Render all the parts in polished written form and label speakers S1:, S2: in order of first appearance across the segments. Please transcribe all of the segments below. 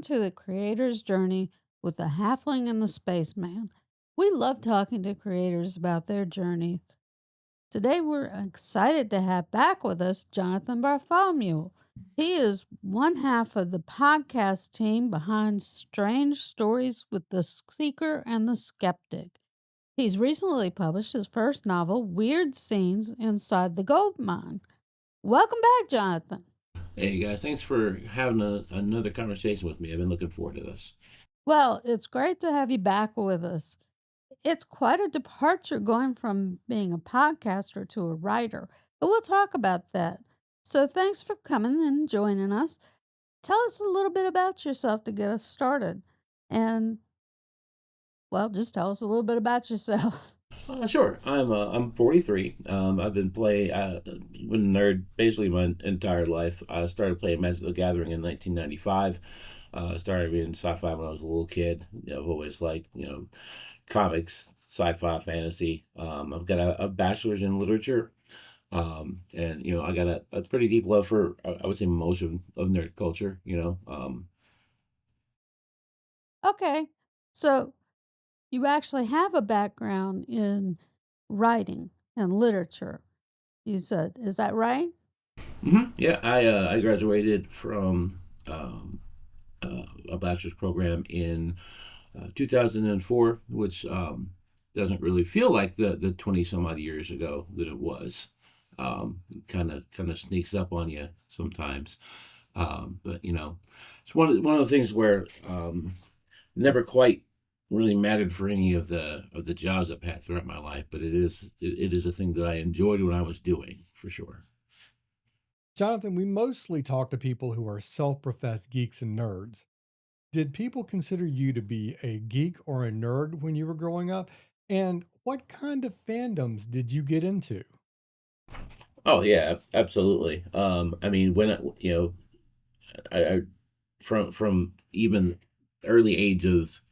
S1: to the creator's journey with the halfling and the spaceman. We love talking to creators about their journey. Today, we're excited to have back with us Jonathan Bartholomew. He is one half of the podcast team behind Strange Stories with the Seeker and the Skeptic. He's recently published his first novel, Weird Scenes Inside the Gold Mine. Welcome back, Jonathan.
S2: Hey guys, thanks for having another conversation with me. I've been looking forward to this.
S1: Well, it's great to have you back with us. It's quite a departure going from being a podcaster to a writer, but we'll talk about that. So, thanks for coming and joining us. Tell us a little bit about yourself to get us started. And, well, just tell us a little bit about yourself.
S2: Sure, I'm 43. I've been playing been a nerd basically my entire life. I started playing Magic the Gathering in 1995. Started reading sci-fi when I was a little kid. I've always liked comics, sci-fi, fantasy. I've got a bachelor's in literature. And I got a pretty deep love for I would say most of nerd culture.
S1: Okay. So, you actually have a background in writing and literature, you said. Is that right?
S2: Yeah, I graduated from a bachelor's program in 2004, which doesn't really feel like the 20 some odd years ago that it was. Kind of sneaks up on you sometimes. But it's one of the things where never quite really mattered for any of the jobs I've had throughout my life, but it is a thing that I enjoyed when I was doing for sure.
S3: Jonathan, we mostly talk to people who are self professed geeks and nerds. Did people consider you to be a geek or a nerd when you were growing up? And what kind of fandoms did you get into?
S2: Oh yeah, absolutely. I mean, when I from even early age of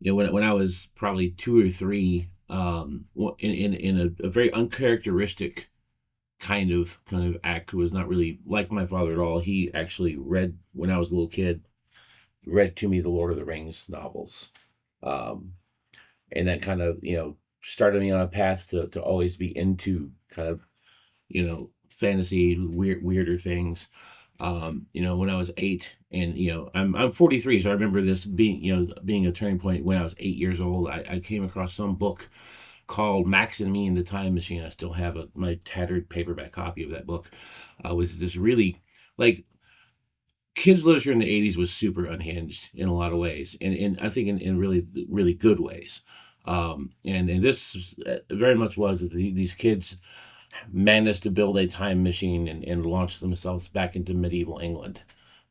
S2: when I was probably 2 or 3, in a very uncharacteristic kind of act, who was not really like my father at all. He actually read when I was a little kid, read to me the Lord of the Rings novels, um, and that kind of started me on a path to always be into kind of fantasy, weirder things. When I was 8, and I'm 43, so I remember this being a turning point. When I was 8 years old, I came across some book called Max and Me in the Time Machine. I still have my tattered paperback copy of that book. Was this really like kids literature in the 80s was super unhinged in a lot of ways, and I think in really really good ways. And this very much was that these kids managed to build a time machine and launch themselves back into medieval England.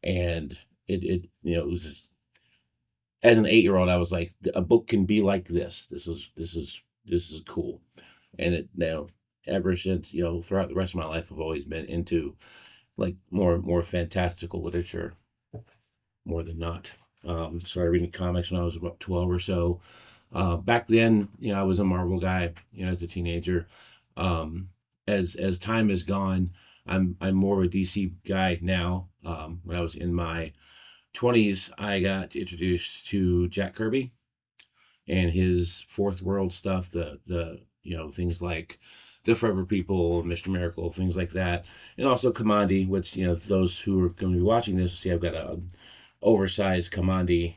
S2: And it was just, as an 8-year old, I was like, a book can be like this. This is cool. And it now ever since, throughout the rest of my life, I've always been into like more fantastical literature more than not. Started reading comics when I was about 12 or so. Back then, I was a Marvel guy, as a teenager. Um, as time has gone, I'm more of a DC guy now. When I was in my 20s, I got introduced to Jack Kirby and his Fourth World stuff. The things like the Forever People, Mr. Miracle, things like that, and also Commandi, which those who are going to be watching this see I've got a oversized Commandi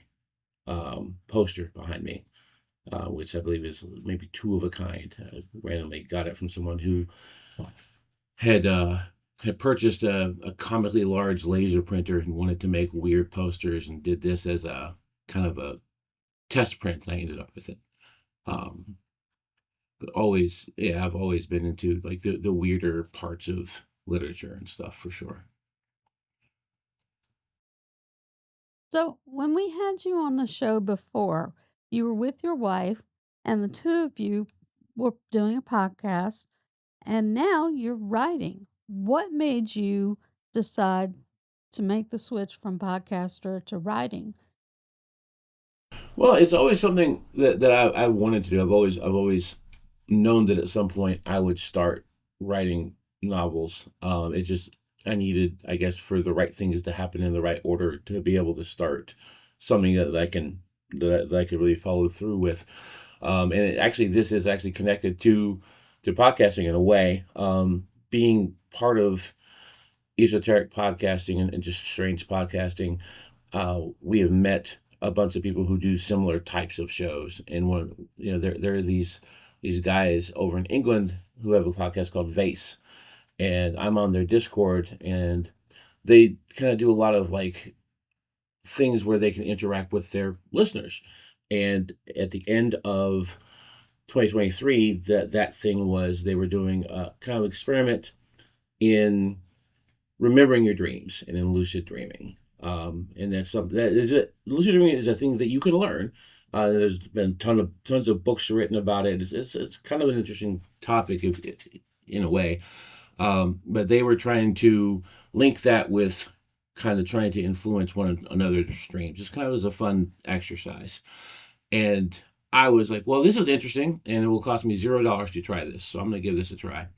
S2: poster behind me, which I believe is maybe two of a kind. I randomly got it from someone who had uh, had purchased a comically large laser printer and wanted to make weird posters, and did this as a kind of a test print, and I ended up with it. Um, but always, yeah, I've always been into like the weirder parts of literature and stuff for sure.
S1: So, when we had you on the show before, you were with your wife, and the two of you were doing a podcast, and now you're writing. What made you decide to make the switch from podcaster to writing?
S2: Well, it's always something that I wanted to do. I've always known that at some point I would start writing novels. It just I needed, I guess, for the right things to happen in the right order to be able to start something that I can that I could really follow through with. And this is actually connected to podcasting in a way. Being part of esoteric podcasting and just strange podcasting, we have met a bunch of people who do similar types of shows. And one, there are these guys over in England who have a podcast called Vase, and I'm on their Discord, and they kind of do a lot of like things where they can interact with their listeners. And at the end of 2023, that thing was they were doing a kind of experiment in remembering your dreams and in lucid dreaming. And that's something that is it. Lucid dreaming is a thing that you can learn. There's been tons of books written about it. It's kind of an interesting topic in a way. But they were trying to link that with kind of trying to influence one another's dreams. Just kind of as a fun exercise. And I was like, well, this is interesting, and it will cost me $0 to try this, so I'm going to give this a try.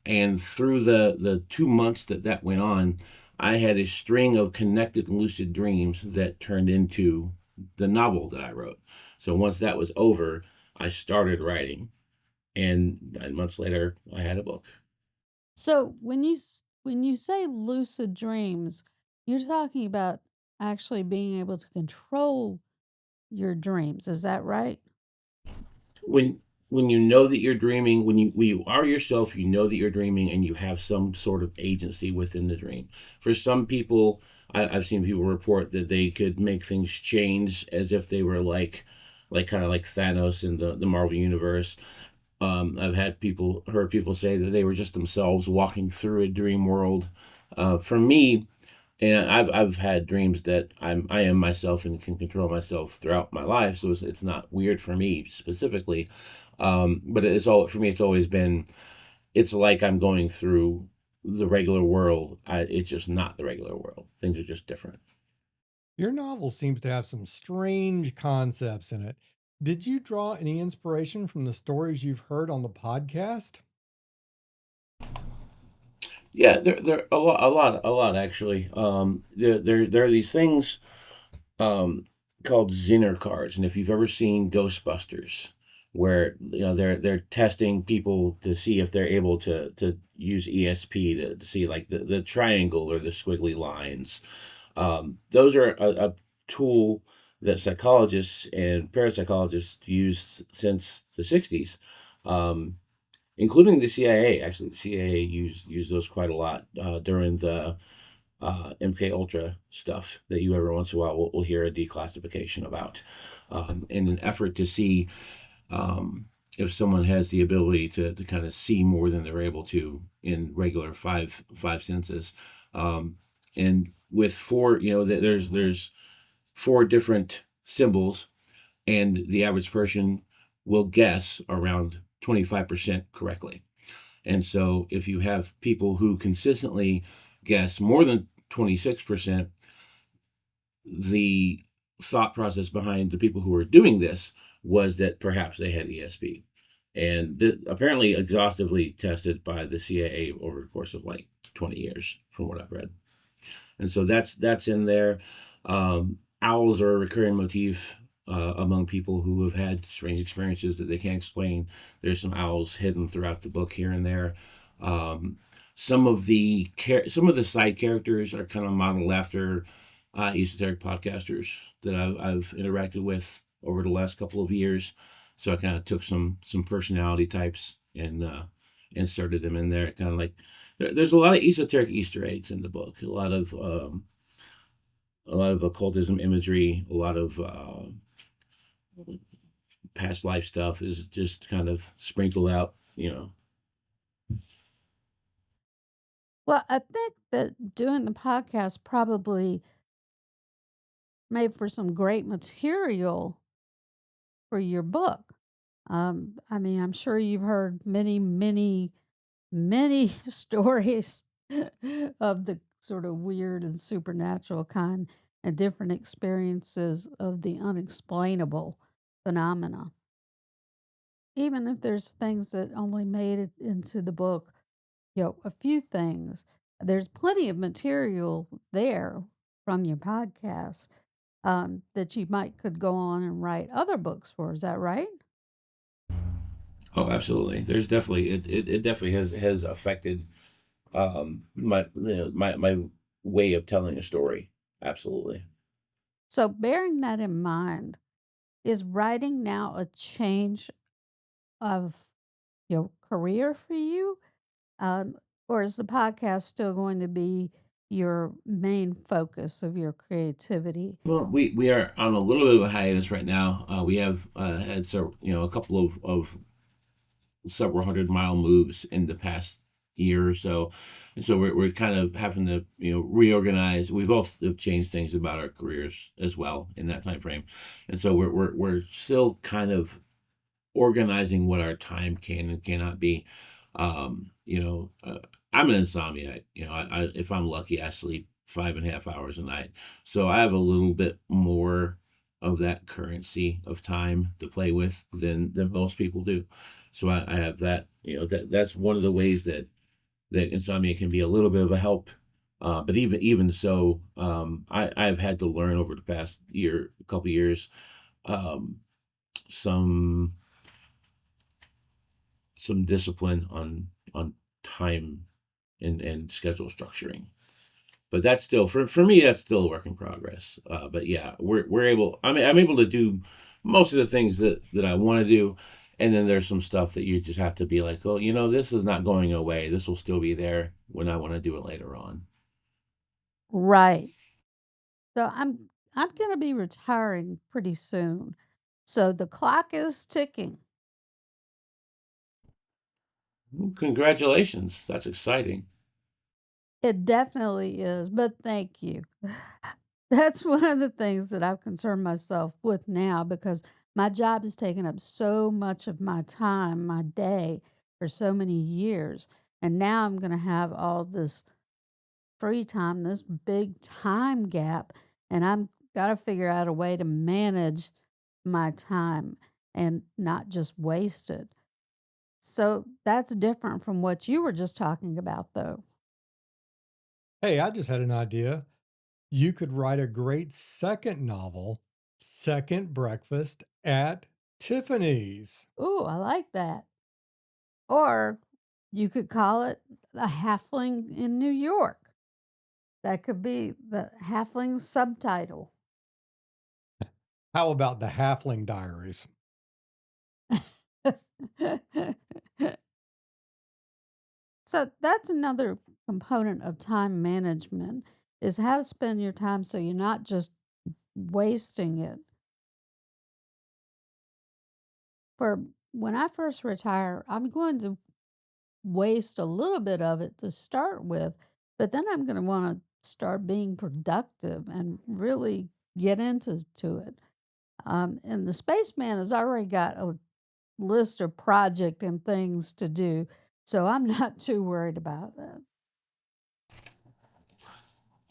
S2: And through the 2 months that went on, I had a string of connected lucid dreams that turned into the novel that I wrote. So once that was over, I started writing, and 9 months later, I had a book.
S1: So when you say lucid dreams, you're talking about actually being able to control your dreams. Is that right?
S2: When you know that you're dreaming, when you are yourself, you know that you're dreaming, and you have some sort of agency within the dream. For some people, I've seen people report that they could make things change as if they were like kind of like Thanos in the Marvel universe. I've heard people say that they were just themselves walking through a dream world. For me, and I've had dreams that I am myself and can control myself throughout my life, so it's not weird for me specifically. But it's all for me. It's always been. It's like I'm going through the regular world. It's just not the regular world. Things are just different.
S3: Your novel seems to have some strange concepts in it. Did you draw any inspiration from the stories you've heard on the podcast?
S2: Yeah, there a lot actually. There are these things called Zinner cards, and if you've ever seen Ghostbusters, where they're testing people to see if they're able to use ESP to see like the triangle or the squiggly lines, those are a tool that psychologists and parapsychologists used since the 60s, um, including the CIA. Actually, the CIA used those quite a lot during the MK Ultra stuff that you every once in a while will hear a declassification about, in an effort to see um, if someone has the ability to kind of see more than they're able to in regular five senses. Um, and with four, there's four different symbols, and the average person will guess around 25% correctly. And so if you have people who consistently guess more than 26%, the thought process behind the people who were doing this was that perhaps they had ESP. And apparently exhaustively tested by the CIA over the course of like 20 years, from what I've read. And so that's in there. Owls are a recurring motif among people who have had strange experiences that they can't explain. There's some owls hidden throughout the book here and there. Um, some of the side characters are kind of modeled after esoteric podcasters that I've interacted with over the last couple of years. So I kind of took some personality types and started them in there. Kind of like there's a lot of esoteric Easter eggs in the book. A lot of occultism imagery. A lot of past life stuff is just kind of sprinkled out.
S1: Well, I think that doing the podcast probably made for some great material for your book. I mean, I'm sure you've heard many, many, many stories of the sort of weird and supernatural kind and different experiences of the unexplainable phenomena. Even if there's things that only made it into the book, a few things. There's plenty of material there from your podcast that you might could go on and write other books for. Is that right?
S2: Oh, absolutely. There's definitely it definitely has affected my my way of telling a story. Absolutely.
S1: So, bearing that in mind, is writing now a change of your career for you? Um, or is the podcast still going to be your main focus of your creativity?
S2: Well, we are on a little bit of a hiatus right now. We have had several, a couple of several 100-mile moves in the past year or so, and so we're kind of having to reorganize. We both have changed things about our careers as well in that time frame, and so we're still kind of organizing what our time can and cannot be. Um, you know, uh, I'm an insomniac. If I'm lucky, I sleep 5.5 hours a night. So I have a little bit more of that currency of time to play with than most people do. So I have that. That's one of the ways that insomnia can be a little bit of a help. But even so, I've had to learn over the past couple years, um, some discipline on time and schedule structuring. But that's still for me, that's still a work in progress. But yeah, we're able. I mean, I'm able to do most of the things that I want to do, and then there's some stuff that you just have to be like, oh, this is not going away. This will still be there when I want to do it later on.
S1: Right. So I'm going to be retiring pretty soon. So the clock is ticking.
S2: Congratulations, that's exciting.
S1: It definitely is, but thank you. That's one of the things that I've concerned myself with now because my job has taken up so much of my time, my day for so many years. And now I'm going to have all this free time, this big time gap, and I'm got to figure out a way to manage my time and not just waste it. So that's different from what you were just talking about, though.
S3: Hey, I just had an idea. You could write a great second novel, Second Breakfast at Tiffany's.
S1: Ooh, I like that. Or you could call it a halfling in New York. That could be the halfling subtitle.
S3: How about the Halfling Diaries?
S1: So that's another component of time management is how to spend your time so you're not just wasting it. For when I first retire, I'm going to waste a little bit of it to start with, but then I'm going to want to start being productive and really get into it. And the spaceman has already got a list of project and things to do, so I'm not too worried about that.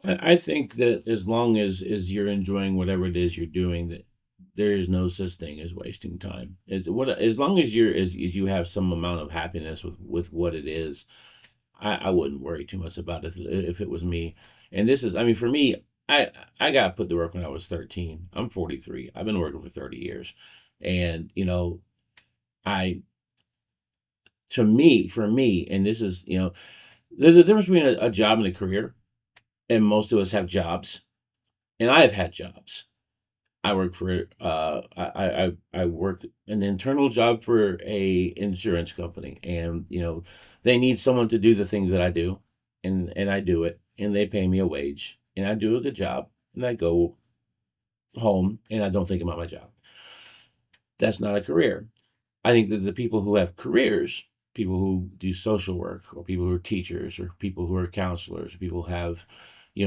S2: I think that as long as you're enjoying whatever it is you're doing, that there is no such thing as wasting time. As long as as you have some amount of happiness with what it is, I wouldn't worry too much about it if it was me. And this is, I mean, for me, I got put to work when I was 13. I'm 43. I've been working for 30 years, and I for me, and this is there's a difference between a job and a career, and most of us have jobs, and I have had jobs. I work for I work an internal job for a insurance company, and they need someone to do the things that I do, and I do it, and they pay me a wage, and I do a good job, and I go home, and I don't think about my job. That's not a career. I think that the people who have careers, people who do social work, or people who are teachers, or people who are counselors, or people who have,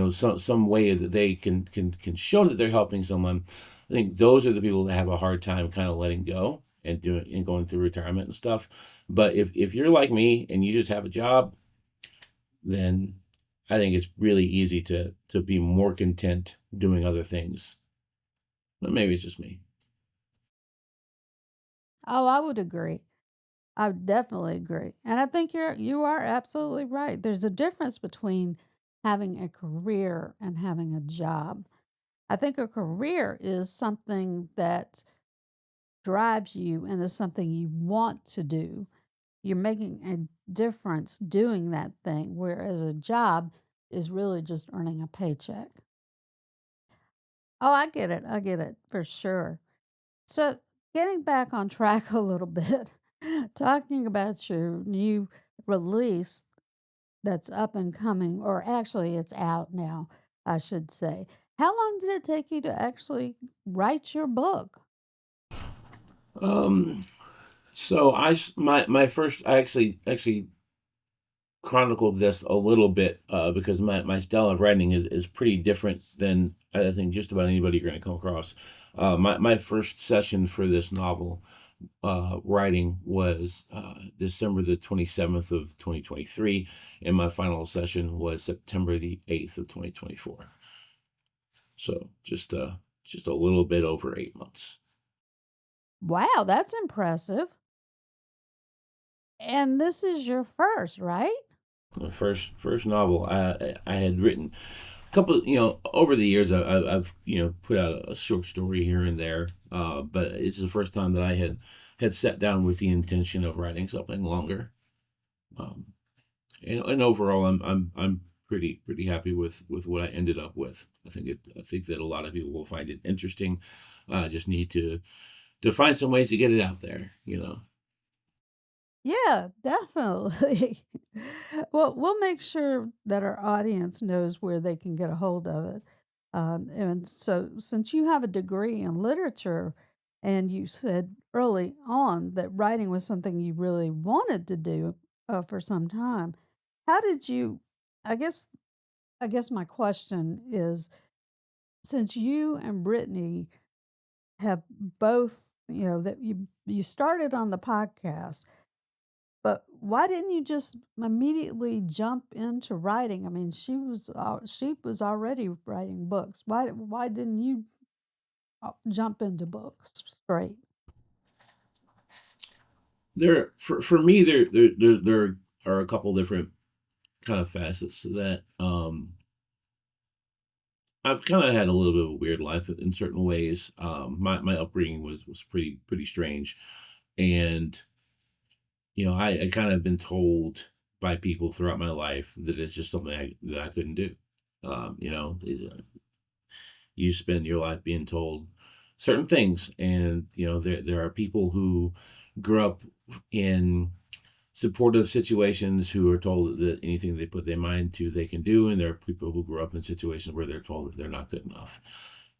S2: some way that they can show that they're helping someone. I think those are the people that have a hard time kind of letting go and doing and going through retirement and stuff. But if you're like me and you just have a job, then I think it's really easy to be more content doing other things. But maybe it's just me.
S1: Oh, I would agree. I would definitely agree. And I think you are absolutely right. There's a difference between having a career and having a job. I think a career is something that drives you and is something you want to do. You're making a difference doing that thing, whereas a job is really just earning a paycheck. Oh, I get it. I get it for sure. So, getting back on track a little bit, talking about your new release that's up and coming, or actually it's out now, I should say. How long did it take you to actually write your book?
S2: Um, so my first I actually chronicled this a little bit because my style of writing is pretty different than I think just about anybody you're going to come across. My first session for this novel writing was December the 27th of 2023, and my final session was September the 8th of 2024. So just a little bit over 8 months.
S1: Wow, that's impressive. And this is your first, right?
S2: The first novel I had written a couple, over the years I've put out a short story here and there, but it's the first time that I had sat down with the intention of writing something longer. Um, and overall, I'm pretty happy with what I ended up with. I think that a lot of people will find it interesting. Just need to find some ways to get it out there.
S1: Yeah, definitely. Well, we'll make sure that our audience knows where they can get a hold of it. And so, since you have a degree in literature, and you said early on that writing was something you really wanted to do for some time, how did you? I guess. I guess my question is, since you and Brittany have both, that you started on the podcast. But why didn't you just immediately jump into writing? I mean, she was already writing books. Why didn't you jump into books straight?
S2: For me there are a couple different kind of facets to that. I've kind of had a little bit of a weird life in certain ways. My upbringing was pretty strange, and I kind of been told by people throughout my life that it's just something that I couldn't do. You spend your life being told certain things, and there are people who grew up in supportive situations who are told that anything they put their mind to they can do, and there are people who grew up in situations where they're told that they're not good enough.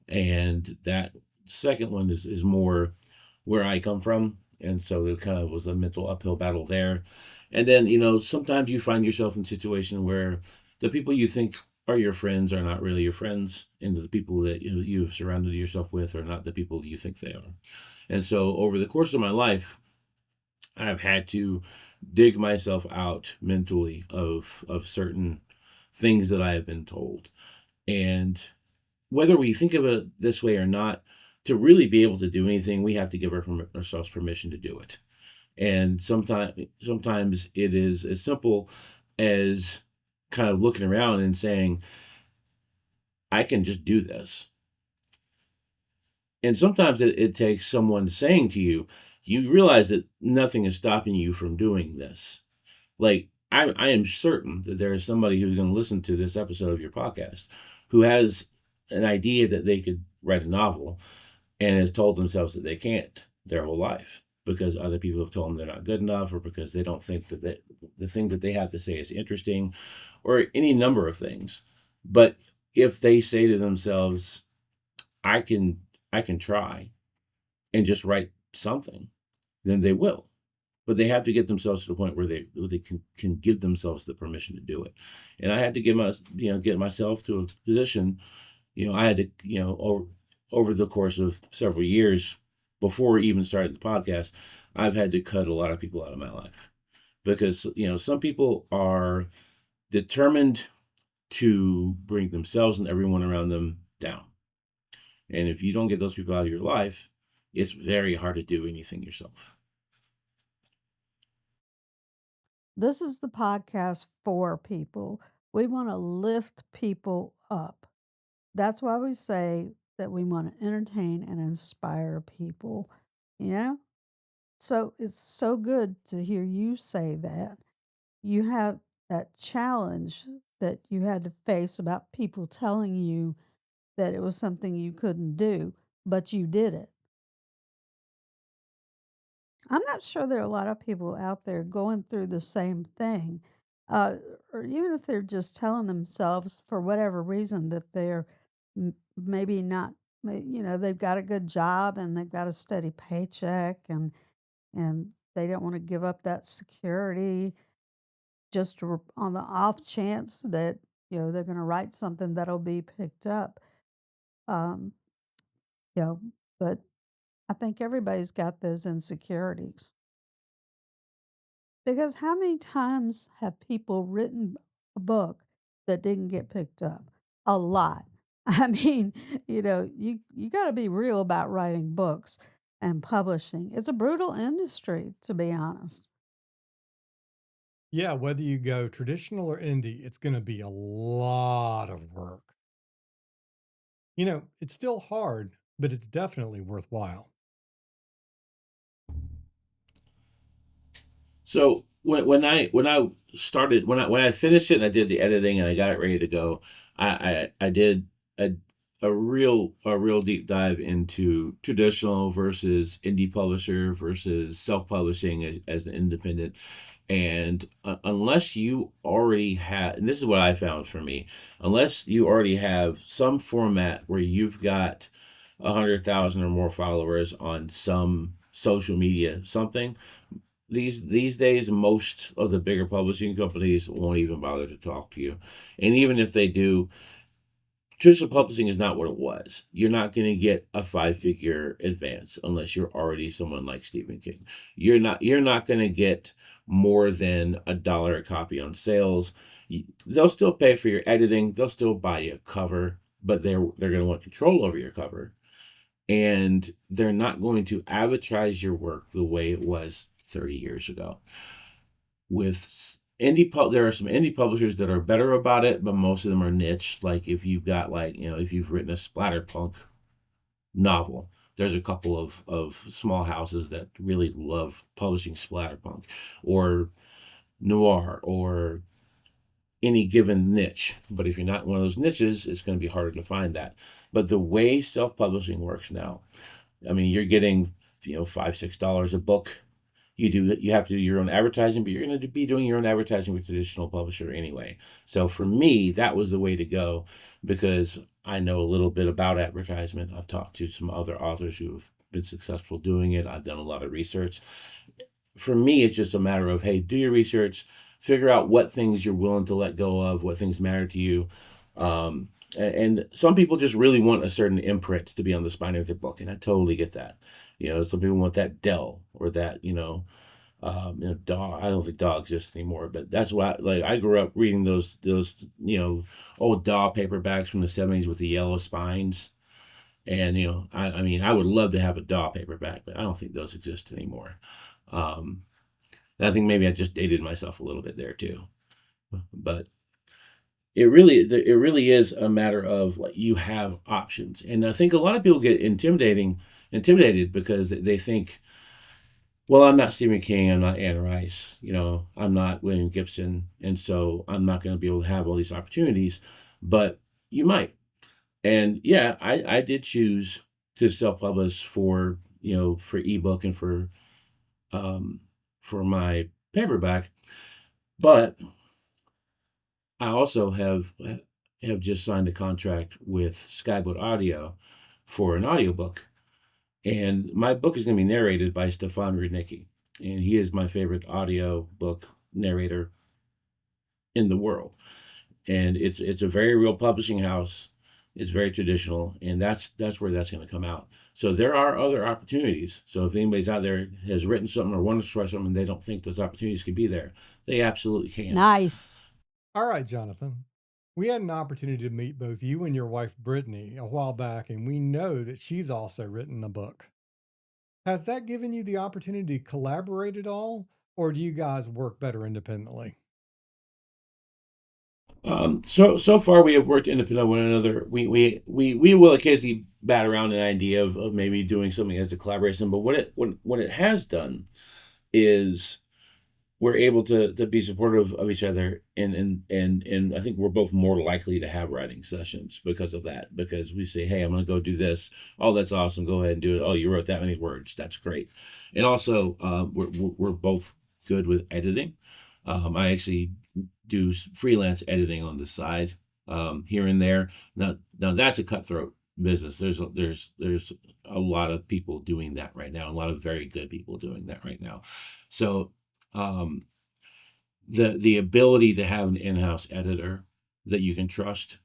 S2: And that second one is more where I come from, and so it kind of was a mental uphill battle there. And then sometimes you find yourself in a situation where the people you think are your friends are not really your friends, and the people that you've surrounded yourself with are not the people you think they are. And so over the course of my life, I've had to dig myself out mentally of certain things that I have been told. And whether we think of it this way or not, to really be able to do anything, we have to give ourselves permission to do it. And sometimes it is as simple as kind of looking around and saying, I can just do this. And sometimes it takes someone saying to you, you realize that nothing is stopping you from doing this. Like, I am certain that there is somebody who's going to listen to this episode of your podcast who has an idea that they could write a novel and has told themselves that they can't their whole life because other people have told them they're not good enough, or because they don't think that the thing that they have to say is interesting, or any number of things. But if they say to themselves, I can I can try and just write something, then they will. But they have to get themselves to the point where they can give themselves the permission to do it. And I had to get myself to a position. I had to over the course of several years before even starting the podcast, I've had to cut a lot of people out of my life because some people are determined to bring themselves and everyone around them down. And if you don't get those people out of your life, it's very hard to do anything yourself.
S1: This is the podcast for people. We want to lift people up. That's why we say that we want to entertain and inspire people, you know? So it's so good to hear you say that. You have that challenge that you had to face about people telling you that it was something you couldn't do, but you did it. I'm not sure there are a lot of people out there going through the same thing, uh, or even if they're just telling themselves for whatever reason that they're maybe not, they've got a good job and they've got a steady paycheck and they don't want to give up that security just on the off chance that they're going to write something that'll be picked up. Um, you know, but I think everybody's got those insecurities. Because how many times have people written a book that didn't get picked up? A lot. I mean, you got to be real about writing books and publishing. It's a brutal industry, to be honest.
S3: Yeah, whether you go traditional or indie, it's going to be a lot of work. It's still hard, but it's definitely worthwhile.
S2: So when I started when I finished it and I did the editing and I got it ready to go, I did a real deep dive into traditional versus indie publisher versus self publishing as an independent. And unless you already have, and this is what I found for me, unless you already have some format where you've got 100,000 or more followers on some social media something, these days most of the bigger publishing companies won't even bother to talk to you, and even if they do, traditional publishing is not what it was. You're not going to get a 5-figure advance unless you're already someone like Stephen King. You're not going to get more than $1 a copy on sales. They'll still pay for your editing, they'll still buy you a cover, but they're going to want control over your cover, and they're not going to advertise your work the way it was 30 years ago. With there are some indie publishers that are better about it, but most of them are niche. Like if you've got if you've written a splatterpunk novel, there's a couple of small houses that really love publishing splatterpunk or noir or any given niche. But if you're not in one of those niches, it's going to be harder to find that. But the way self-publishing works now, I mean, you're getting $5-6 a book. You have to do your own advertising, but you're going to be doing your own advertising with a traditional publisher anyway. So for me, that was the way to go, because I know a little bit about advertisement. I've talked to some other authors who have been successful doing it. I've done a lot of research. For me, it's just a matter of, hey, do your research, figure out what things you're willing to let go of, what things matter to you. And some people just really want a certain imprint to be on the spine of their book, and I totally get that. Some people want that Dell or that, dog. I don't think dog exists anymore, but that's why. Like I grew up reading those old dog paperbacks from the '70s with the yellow spines, and I mean I would love to have a dog paperback, but I don't think those exist anymore. Um, I think maybe I just dated myself a little bit there too, but it really is a matter of like you have options, and I think a lot of people get intimidated because they think, well, I'm not Stephen King, I'm not Anne Rice, I'm not William Gibson, and so I'm not going to be able to have all these opportunities, but you might. And yeah, I did choose to self-publish for ebook and um, for my paperback, but I also have just signed a contract with Skyboat Audio for an audiobook. And my book is going to be narrated by Stefan Rudnicki, and he is my favorite audio book narrator in the world. And it's a very real publishing house. It's very traditional, and that's where that's going to come out. So there are other opportunities. So if anybody's out there has written something or wants to try something, and they don't think those opportunities could be there, they absolutely can.
S1: Nice.
S3: All right, Jonathan. We had an opportunity to meet both you and your wife, Brittany, a while back, and we know that she's also written a book. Has that given you the opportunity to collaborate at all? or do you guys work better independently?
S2: So far we have worked independent of one another. We will occasionally bat around an idea of maybe doing something as a collaboration, but what it has done is we're able to be supportive of each other, and I think we're both more likely to have writing sessions because of that, because we say, hey, I'm going to go do this. Oh, that's awesome, go ahead and do it. Oh, you wrote that many words, that's great. And also we're both good with editing. I actually do freelance editing on the side, here and there. Now that's a cutthroat business. There's a lot of people doing that right now, a lot of very good people doing that right now. So um, the ability to have an in-house editor that you can trust,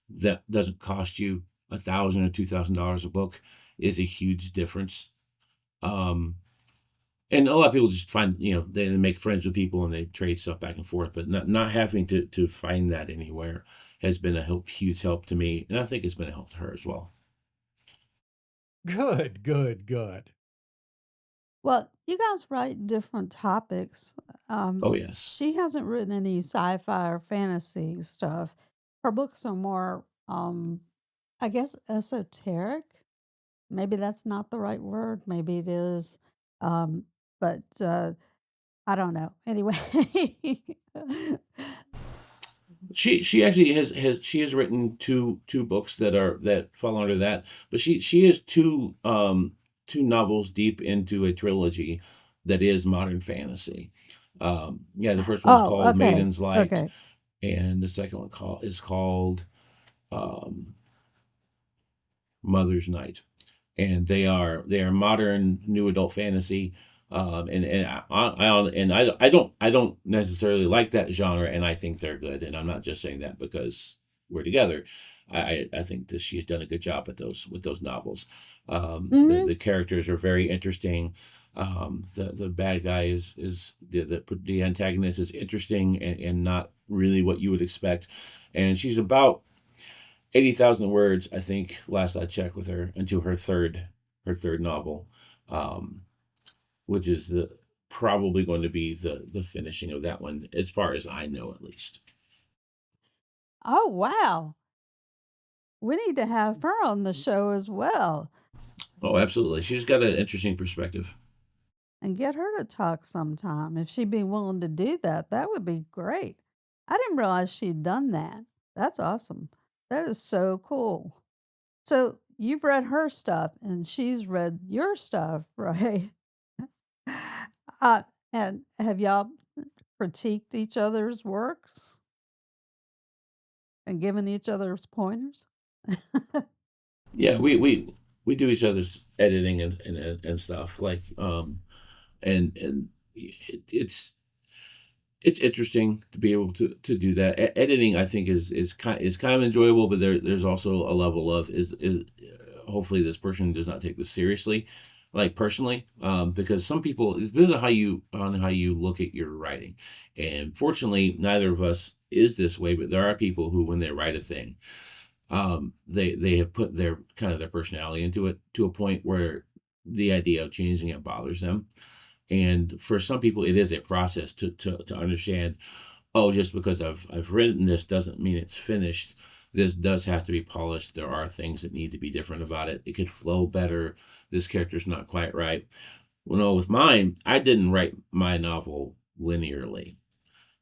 S2: that doesn't cost you $1,000 or $2,000 a book, is a huge difference. Um, and a lot of people just find, they make friends with people and they trade stuff back and forth, but not having to find that anywhere has been a huge help to me, and I think it's been a help to her as well.
S3: Good, good, good.
S1: Well, you guys write different topics. Um,
S2: Oh yes.
S1: she hasn't written any sci-fi or fantasy stuff. Her books are more, I guess, esoteric. Maybe that's not the right word. Maybe it is. Um, but I don't know. Anyway,
S2: She actually has written two books that fall under that, but she is two novels deep into a trilogy that is modern fantasy. Yeah, the first one's
S1: oh,
S2: called
S1: okay,
S2: Maiden's Light,
S1: okay.
S2: and the second one is called um, Mother's Night, and they are modern new adult fantasy. And I don't necessarily like that genre, and I think they're good. And I'm not just saying that because we're together. I think that she's done a good job with those novels.
S1: Hmm.
S2: The characters are very interesting. The bad guy is the antagonist is interesting, and not really what you would expect. And she's about 80,000 words, I think, last I checked with her, into her third novel, um, which is the probably going to be the finishing of that one, as far as I know, at least.
S1: Oh, wow. We need to have her on the show as well
S2: Oh, absolutely. She's got an interesting perspective.
S1: and get her to talk sometime. If she'd be willing to do that, that would be great. I didn't realize she'd done that. That's awesome. That is so cool. So you've read her stuff and she's read your stuff, right? uh, and have y'all critiqued each other's works and given each other's pointers?
S2: Yeah, we do each other's editing and stuff, like, and it's interesting to be able to do that. Editing, I think, is kind of enjoyable, but there's also a level of, is hopefully this person does not take this seriously, like personally, because some people, it depends on how you look at your writing, and fortunately neither of us is this way, but there are people who, when they write a thing, they have put their personality into it to a point where the idea of changing it bothers them. And for some people, it is a process to understand, oh, just because I've written this doesn't mean it's finished. This does have to be polished. There are things that need to be different about it. It could flow better. This character's not quite right. Well, no, with mine, I didn't write my novel linearly.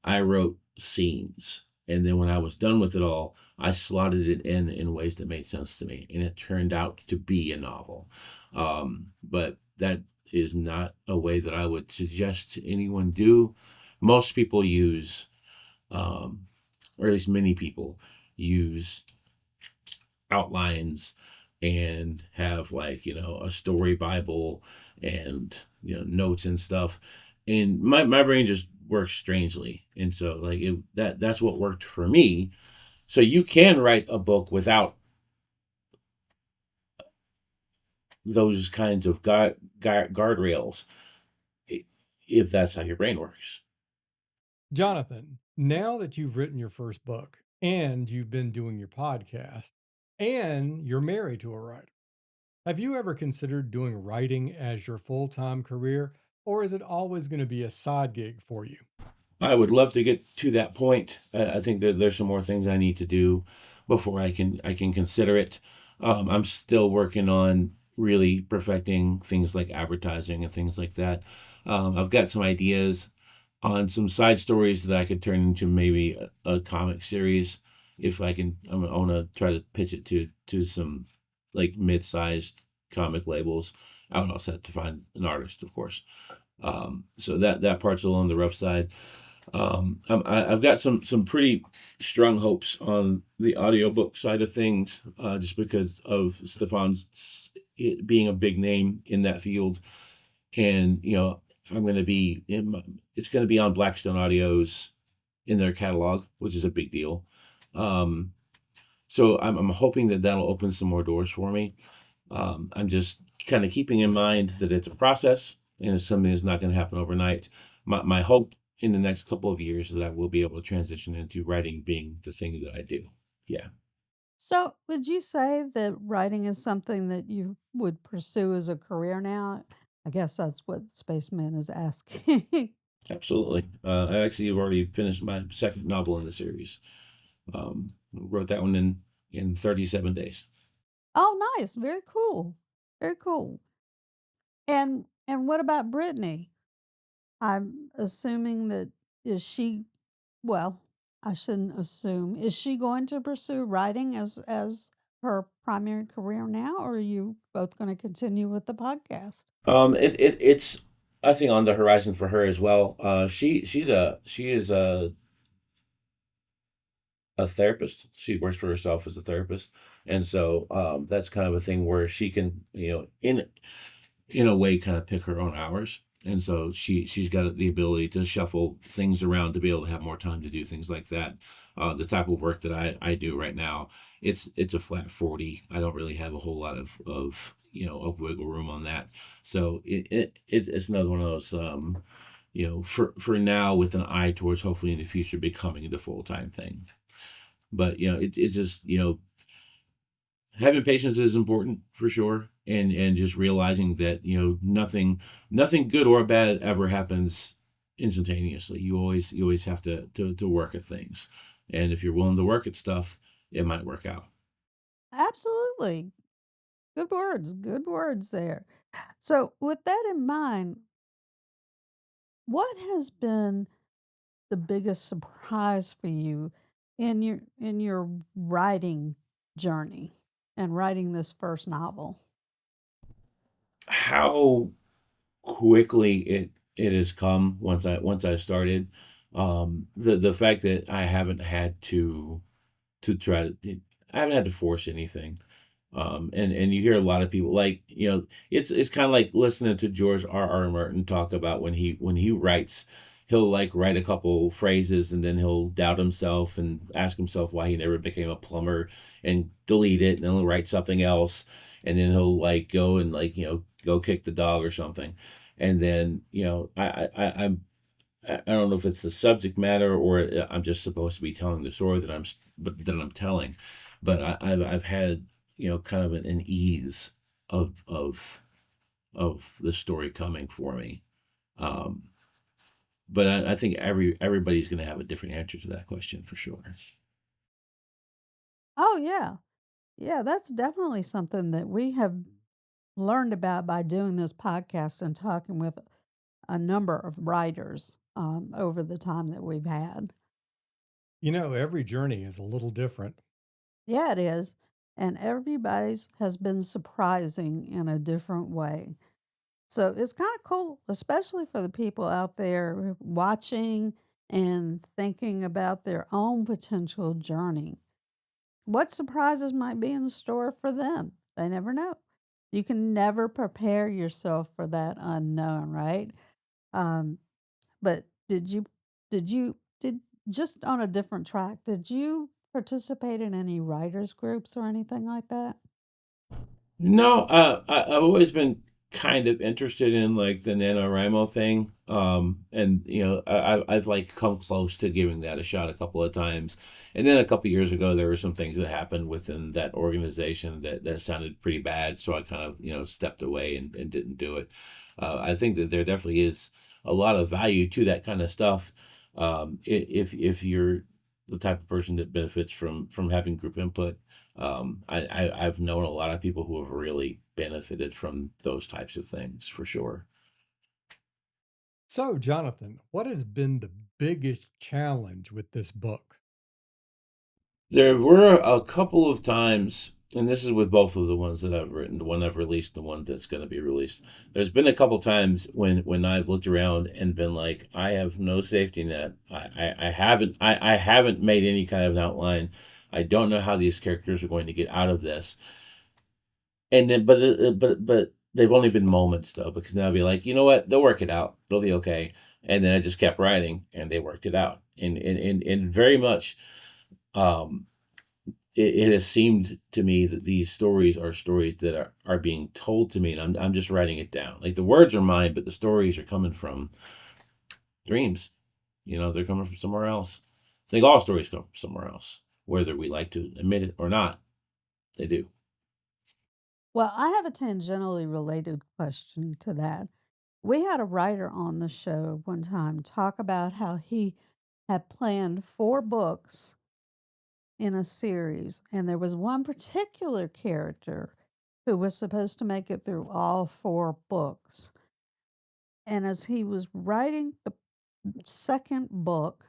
S2: I wrote scenes. And then when I was done with it all, I slotted it in ways that made sense to me. And it turned out to be a novel. But that is not a way that I would suggest anyone do. Most people use, um, or at least many people use, outlines, and have, like, a story Bible, and notes and stuff. And my brain just works strangely, and so, like, that's what worked for me. So you can write a book without those kinds of guardrails, if that's how your brain works.
S3: Jonathan, now that you've written your first book and you've been doing your podcast and you're married to a writer, have you ever considered doing writing as your full time career? or is it always going to be a side gig for you?
S2: I would love to get to that point. I think that there's some more things I need to do before I can consider it. I'm still working on really perfecting things like advertising and things like that. I've got some ideas on some side stories that I could turn into maybe a comic series if I can. I want to try to pitch it to some like mid-sized comic labels. I would also have to find an artist, of course. So that part's a little on the rough side. I've got some pretty strong hopes on the audiobook side of things, just because of Stefan's it being a big name in that field, and I'm going to be it's going to be on Blackstone Audio's in their catalog, which is a big deal. Um, so I'm hoping that that'll open some more doors for me. I'm just kind of keeping in mind that it's a process and it's something that's not going to happen overnight. My hope in the next couple of years is that I will be able to transition into writing being the thing that I do. Yeah,
S1: So, would you say that writing is something that you would pursue as a career now? I guess that's what Spaceman is asking.
S2: absolutely. I actually have already finished my second novel in the series. Wrote that one in 37 days.
S1: Oh, nice. Very cool. Very cool. And what about Brittany? I'm assuming that is she well, I shouldn't assume. Is she going to pursue writing as her primary career now, or are you both going to continue with the podcast?
S2: It's I think on the horizon for her as well. She is a therapist. She works for herself as a therapist, and so that's kind of a thing where she can, in a way, kind of pick her own hours. And so she's got the ability to shuffle things around to be able to have more time to do things like that. The type of work that I do right now, it's a flat 40. I don't really have a whole lot of wiggle room on that. So it's another one of those for now with an eye towards hopefully in the future becoming the full time thing. But it's just having patience is important for sure, and just realizing that nothing good or bad ever happens instantaneously. You always have to work at things, and if you're willing to work at stuff, it might work out.
S1: Absolutely. Good words. Good words there. So, with that in mind, what has been the biggest surprise for you in your writing journey and writing this first novel?
S2: How quickly it has come once I started. The fact that I haven't had to try to I haven't had to force anything. And you hear a lot of people like, it's kind of like listening to George R. R. Martin talk about when he writes, he'll like write a couple phrases and then he'll doubt himself and ask himself why he never became a plumber and delete it, and then he'll write something else, and then he'll like go and like go kick the dog or something. And then I don't know if it's the subject matter or I'm just supposed to be telling the story that I'm telling, but I've had kind of an ease of the story coming for me. Um, but I think everybody's going to have a different answer to that question for sure.
S1: Oh, yeah. Yeah, that's definitely something that we have learned about by doing this podcast and talking with a number of writers over the time that we've had.
S3: Every journey is a little different.
S1: Yeah, it is. And everybody's has been surprising in a different way. So it's kind of cool, especially for the people out there watching and thinking about their own potential journey. What surprises might be in store for them? They never know. You can never prepare yourself for that unknown, right? Um, but did just on a different track, did you participate in any writers groups or anything like that?
S2: No, I've always been kind of interested in like the NaNoWriMo thing. And I've like come close to giving that a shot a couple of times. And then a couple of years ago, there were some things that happened within that organization that sounded pretty bad. So I kind of, stepped away and didn't do it. I think that there definitely is a lot of value to that kind of stuff. If you're the type of person that benefits from having group input, I've known a lot of people who have really benefited from those types of things for sure.
S3: So, Jonathan, what has been the biggest challenge with this book?
S2: There were a couple of times, and this is with both of the ones that I've written, the one I've released, the one that's going to be released. There's been a couple times when I've looked around and been like, I have no safety net. I haven't made any kind of an outline. I don't know how these characters are going to get out of this. And then, but they've only been moments though, because now I'll be like, you know what, they'll work it out. They'll be okay. And then I just kept writing, and they worked it out. And very much. Um, it has seemed to me that these stories are stories that are being told to me, and I'm just writing it down. Like the words are mine, but the stories are coming from dreams. They're coming from somewhere else. I think all stories come from somewhere else, whether we like to admit it or not. They do.
S1: Well, I have a tangentially related question to that. We had a writer on the show one time talk about how he had planned 4 books in a series, and there was one particular character who was supposed to make it through all 4 books. And as he was writing the second book,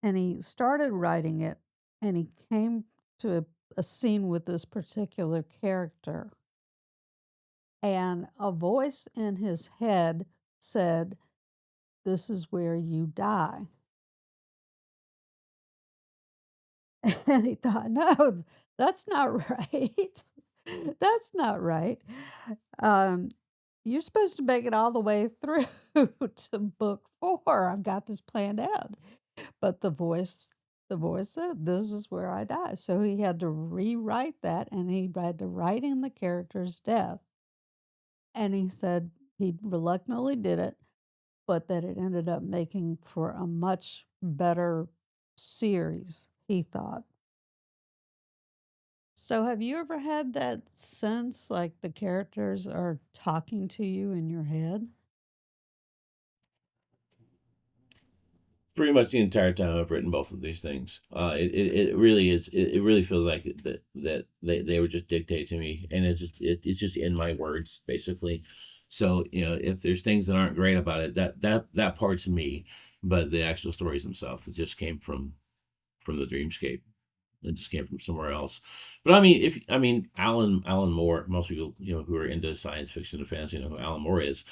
S1: and he started writing it, and he came to a scene with this particular character, and a voice in his head said, "This is where you die." And he thought, "No, that's not right. That's not right. Um, you're supposed to make it all the way through to book 4. I've got this planned out." But the voice said, "This is where I die." So he had to rewrite that, and he had to write in the character's death. And he said he reluctantly did it, but that it ended up making for a much better series, he thought. So have you ever had that sense like the characters are talking to you in your head?
S2: Pretty much the entire time I've written both of these things. It really is. It really feels like that they were just dictated to me, and it's just in my words basically. So if there's things that aren't great about it, that part's me, but the actual stories themselves, it just came from the dreamscape. It just came from somewhere else. But if Alan Moore, most people who are into science fiction and fantasy know who Alan Moore is,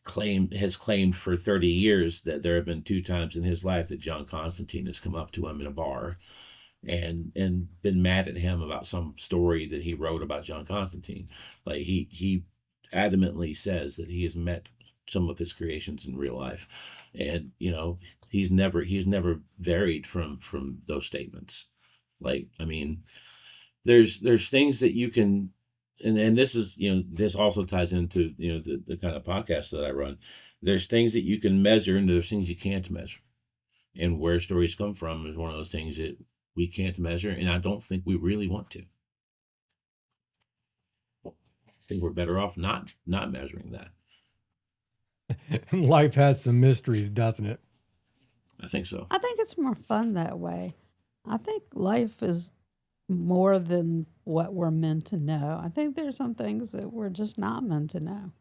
S2: has claimed for 30 years that there have been 2 times in his life that John Constantine has come up to him in a bar and been mad at him about some story that he wrote about John Constantine. Like he adamantly says that he has met some of his creations in real life, and he's never varied from those statements. Like, there's things that you can, and this also ties into the kind of podcast that I run. There's things that you can measure, and there's things you can't measure. And where stories come from is one of those things that we can't measure, and I don't think we really want to. I think we're better off not measuring that.
S3: Life has some mysteries, doesn't it?
S2: I think so.
S1: I think it's more fun that way. I think life is more than what we're meant to know. I think there's some things that we're just not meant to know.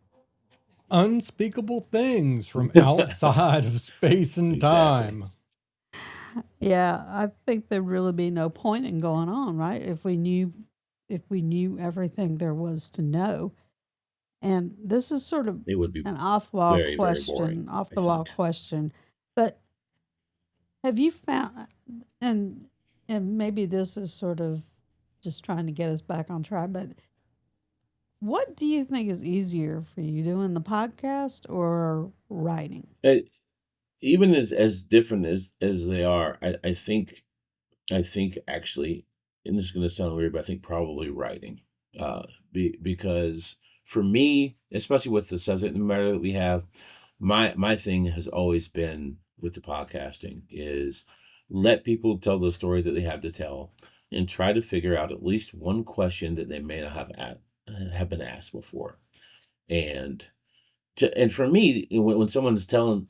S3: Unspeakable things from outside of space and
S2: Exactly.
S3: time.
S1: Yeah, I think there'd really be no point in going on, right? If we knew everything there was to know. And this is sort of
S2: It would be
S1: an off-wall
S2: very, very boring,
S1: question, off
S2: I
S1: the wall
S2: think.
S1: question. But have you found, and and maybe this is sort of just trying to get us back on track, but what do you think is easier for you, doing the podcast or writing?
S2: Even as different as they are, I think actually, and this is going to sound weird, but I think probably writing, because for me, especially with the subject matter that we have, my thing has always been with the podcasting is let people tell the story that they have to tell, and try to figure out at least one question that they may not have been asked before. And and for me, when someone's telling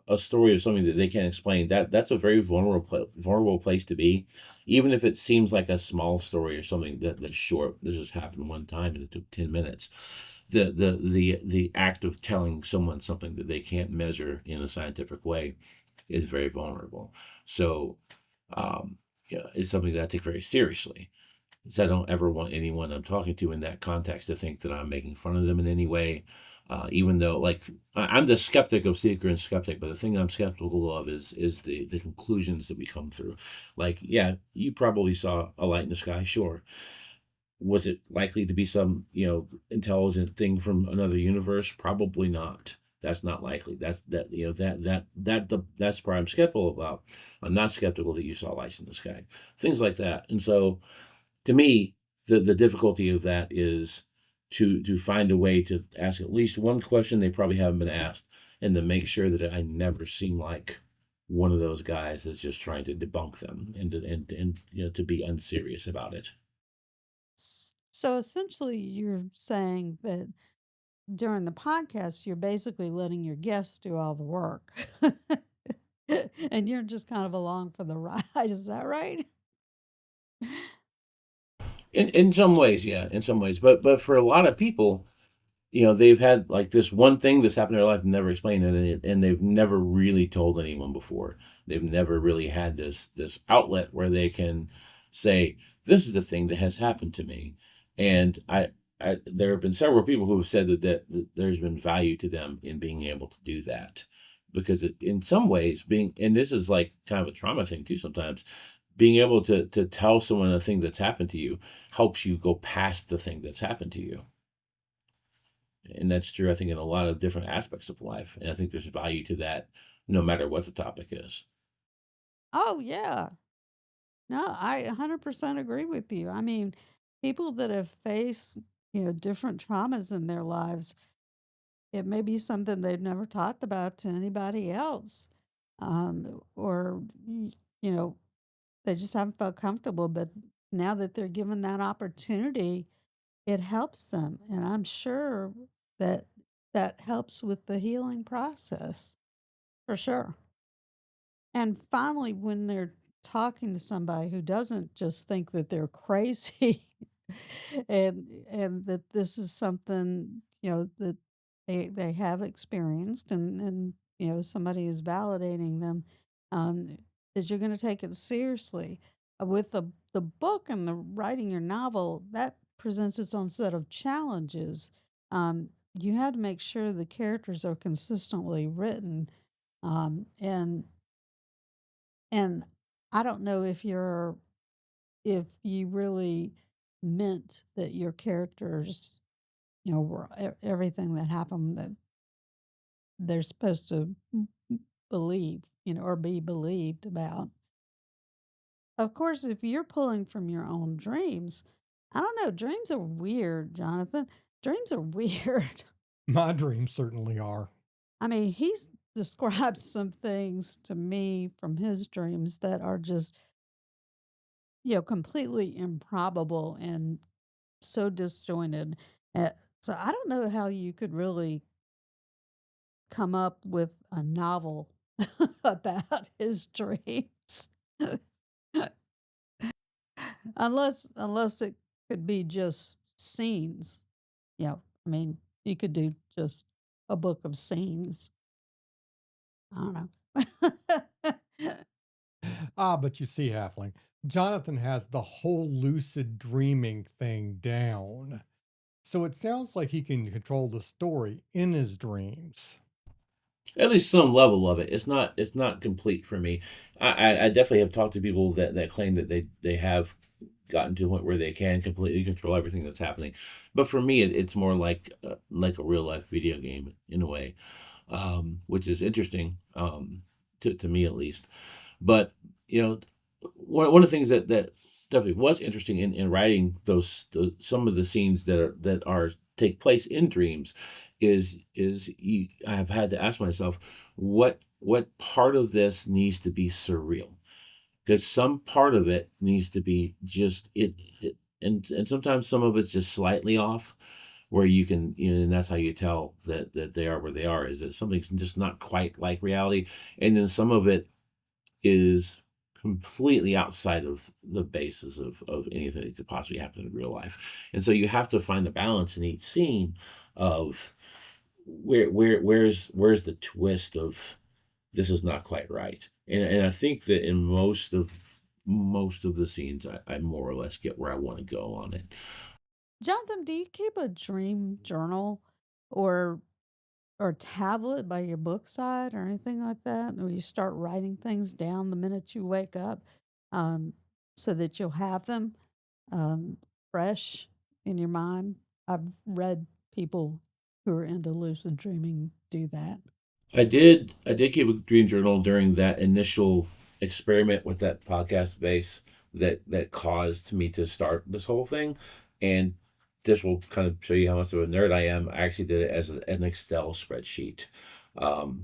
S2: a story of something that they can't explain, that's a very vulnerable place to be, even if it seems like a small story or something that's short. This just happened one time and it took 10 minutes. The act of telling someone something that they can't measure in a scientific way is very vulnerable. So, um, yeah, it's something that I take very seriously. So I don't ever want anyone I'm talking to in that context to think that I'm making fun of them in any way. Even though, like, I'm the skeptic of seeker and skeptic, but the thing I'm skeptical of is the conclusions that we come through. Like, yeah, you probably saw a light in the sky, sure. Was it likely to be some, intelligent thing from another universe? Probably not. That's not likely. That's the part I'm skeptical about. I'm not skeptical that you saw lights in the sky, things like that. And so, to me, the difficulty of that is to find a way to ask at least one question they probably haven't been asked, and to make sure that I never seem like one of those guys that's just trying to debunk them and to be unserious about it.
S1: So essentially, you're saying that during the podcast, you're basically letting your guests do all the work. And you're just kind of along for the ride. Is that right?
S2: In some ways, yeah, in some ways, but for a lot of people, they've had like this one thing that's happened in their life and never explained it, and they've never really told anyone before. They've never really had this outlet where they can say, "This is a thing that has happened to me," and there have been several people who have said that there's been value to them in being able to do that, because in some ways, and this is like kind of a trauma thing too. Sometimes being able to tell someone a thing that's happened to you helps you go past the thing that's happened to you. And that's true, I think, in a lot of different aspects of life. And I think there's value to that no matter what the topic is.
S1: Oh, yeah. No, I 100% agree with you. I mean, people that have faced, different traumas in their lives, it may be something they've never talked about to anybody else. Or, you know, they just haven't felt comfortable. But now that they're given that opportunity, it helps them. And I'm sure that that helps with the healing process for sure. And finally, when they're talking to somebody who doesn't just think that they're crazy and that this is something, that they have experienced and somebody is validating them, um, that you're going to take it seriously. With the book and the writing your novel, that presents its own set of challenges. You had to make sure the characters are consistently written, and I don't know if you really meant that your characters, were everything that happened that they're supposed to believe, or be believed about. Of course, if you're pulling from your own dreams, I don't know, dreams are weird, Jonathan. Dreams are weird.
S3: My dreams certainly are.
S1: I mean, he's described some things to me from his dreams that are just, completely improbable and so disjointed. Uh, so I don't know how you could really come up with a novel about his dreams, unless it could be just scenes. I mean, you could do just a book of scenes. I don't know.
S3: Ah, but you see, Halfling, Jonathan has the whole lucid dreaming thing down. So it sounds like he can control the story in his dreams.
S2: At least some level of it. It's not complete for me. I definitely have talked to people that claim that they have gotten to a point where they can completely control everything that's happening. But for me, it's more like a real life video game in a way, which is interesting, to me at least. But you know, one of the things that definitely was interesting in writing some of the scenes that are take place in dreams I have had to ask myself what part of this needs to be surreal, because some part of it needs to be just it and sometimes some of it's just slightly off, where you can, and that's how you tell that they are where they are, is that something's just not quite like reality, and then some of it is completely outside of the basis of anything that could possibly happen in real life. And so you have to find the balance in each scene of where's the twist of this is not quite right. And I think that in most of the scenes I more or less get where I want to go on it.
S1: Jonathan, do you keep a dream journal or tablet by your book side or anything like that? Or you start writing things down the minute you wake up, um, so that you'll have them um, fresh in your mind? I've read people who are into lucid dreaming do that.
S2: I did keep a dream journal during that initial experiment with that podcast base that caused me to start this whole thing. And this will kind of show you how much of a nerd I am. I actually did it as an Excel spreadsheet,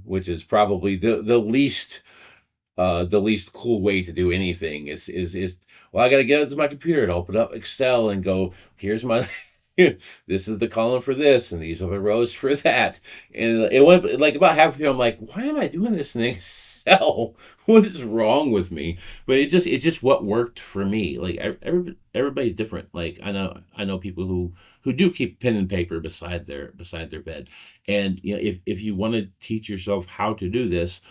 S2: which is probably the least cool way to do anything is well, I got to get up to my computer and open up Excel and go, here's my this is the column for this and these are the rows for that. And it went like about halfway through, I'm like, why am I doing this in Excel? What is wrong with me? But it's just what worked for me. Like everybody's different. Like I know people who do keep pen and paper beside their bed. And if you want to teach yourself how to do this,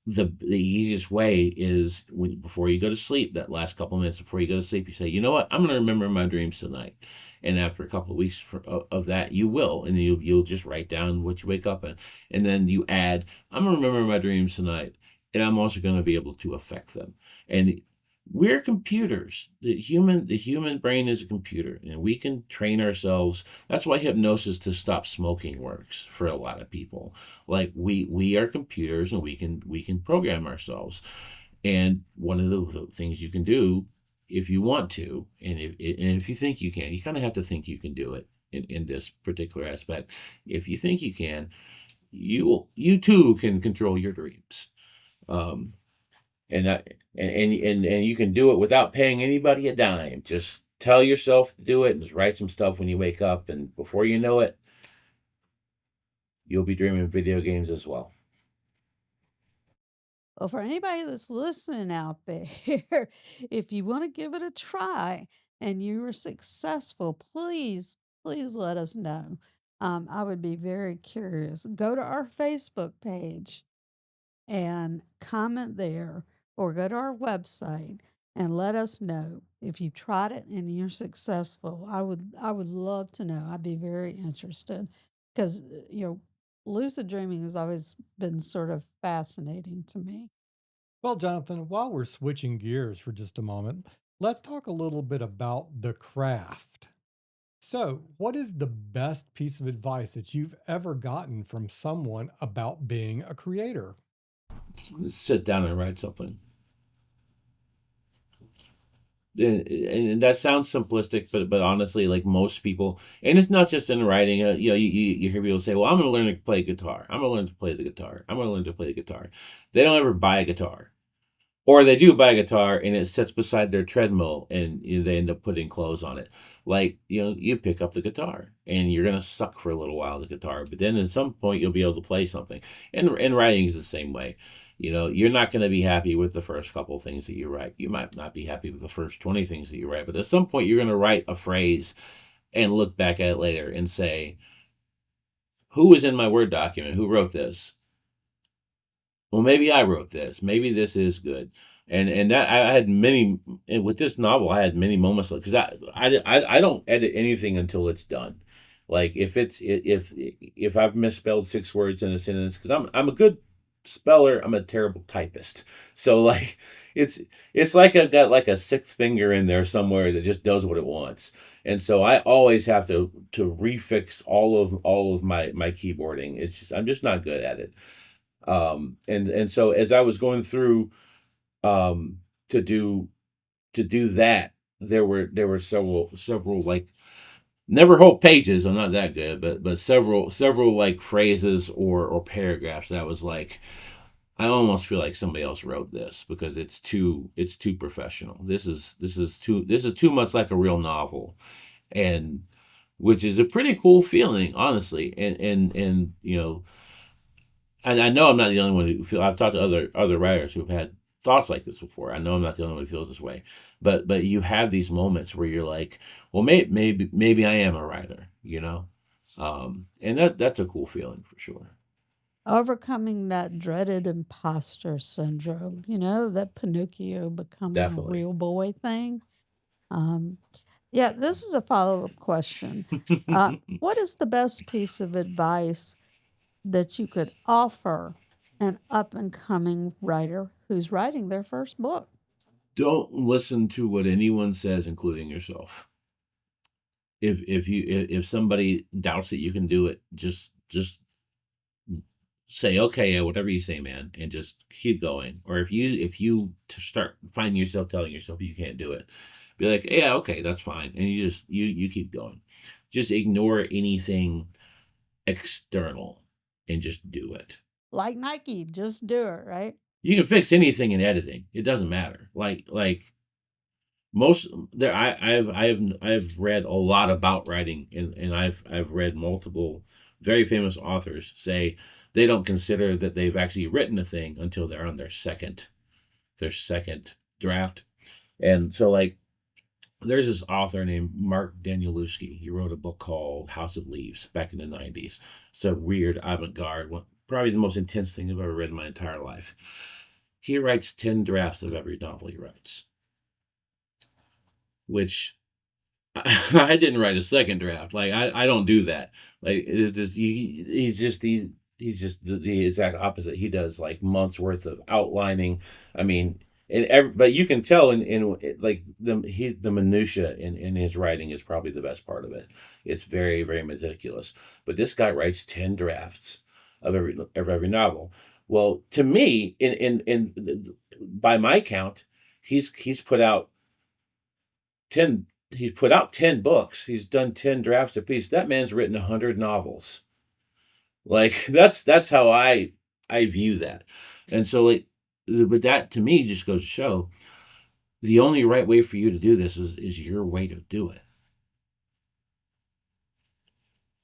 S2: the easiest way is before you go to sleep, that last couple minutes before you go to sleep, you say, you know what, I'm going to remember my dreams tonight. And after a couple of weeks of that, you will, and you'll just write down what you wake up and then you add, I'm going to remember my dreams tonight, and I'm also going to be able to affect them. And we're computers. The human brain is a computer, and we can train ourselves. That's why hypnosis to stop smoking works for a lot of people. Like we are computers, and we can program ourselves. And one of the things you can do, if you want to, and if you think you can, you kind of have to think you can do it in this particular aspect. If you think you can, you too can control your dreams. Um, and that and you can do it without paying anybody a dime. Just tell yourself to do it and just write some stuff when you wake up, and before you know it, you'll be dreaming video games as well.
S1: Well, for anybody that's listening out there, if you want to give it a try and you were successful, please let us know. I would be very curious. Go to our Facebook page and comment there, or go to our website and let us know if you tried it and you're successful. I would love to know. I'd be very interested because lucid dreaming has always been sort of fascinating to me.
S3: Well, Jonathan, while we're switching gears for just a moment, let's talk a little bit about the craft. So, what is the best piece of advice that you've ever gotten from someone about being a creator?
S2: Sit down and write something. And that sounds simplistic, but honestly, like most people, and it's not just in writing. You hear people say, "Well, I'm going to learn to play guitar. I'm going to learn to play the guitar. I'm going to learn to play the guitar." They don't ever buy a guitar. Or they do buy a guitar and it sits beside their treadmill and they end up putting clothes on it. Like, you pick up the guitar and you're going to suck for a little while the guitar, but then at some point you'll be able to play something. And writing is the same way. You're not going to be happy with the first couple of things that you write. You might not be happy with the first 20 things that you write, but at some point you're going to write a phrase and look back at it later and say, who was in my Word document? Who wrote this? Well, maybe I wrote this. Maybe this is good. And that I had many, and with this novel, I had many moments because I don't edit anything until it's done. Like if I've misspelled 6 words in a sentence, because I'm a good speller, I'm a terrible typist. So like it's it's like I've got like a sixth finger in there somewhere that just does what it wants. And so I always have to refix all of my keyboarding. I'm just not good at it. And so as I was going through um to do that, there were several like never whole pages. I'm not that good, but several like phrases or paragraphs that was like, I almost feel like somebody else wrote this because it's too professional. This is too much like a real novel. And which is a pretty cool feeling, honestly. And and I know I'm not the only one who feel. I've talked to other writers who've had thoughts like this before. I know I'm not the only one who feels this way, but you have these moments where you're like, well, maybe I am a writer, and that's a cool feeling for sure.
S1: Overcoming that dreaded imposter syndrome, that Pinocchio becoming a
S2: Definitely.
S1: real boy thing. Um, yeah, this is a follow up question. What is the best piece of advice that you could offer an up and coming writer who's writing their first book?
S2: Don't listen to what anyone says, including yourself. If somebody doubts that you can do it, just say okay, yeah, whatever you say, man, and just keep going. Or if you start finding yourself telling yourself you can't do it, be like, yeah, okay, that's fine, and you keep going. Just ignore anything external and just do it.
S1: Like Nike, just do it, right?
S2: You can fix anything in editing. It doesn't matter. Like most there I've read a lot about writing, and I've read multiple very famous authors say they don't consider that they've actually written a thing until they're on their second draft. And so, like, there's this author named Mark Danielewski. He wrote a book called House of Leaves back in the 90s. It's a weird avant-garde one, probably the most intense thing I've ever read in my entire life. He writes 10 drafts of every novel he writes, which I didn't write a second draft. Like, I don't do that. Like, it's just he's just the exact opposite. He does like months worth of outlining. I mean, but you can tell like the minutia in his writing is probably the best part of it. It's very very meticulous. But this guy writes 10 drafts of every novel. Well, to me, in by my count, he's put out 10 he's put out 10 books. He's done 10 drafts apiece. That man's written 100 novels. Like, that's how I view that. And so, like, but that to me just goes to show the only right way for you to do this is your way to do it.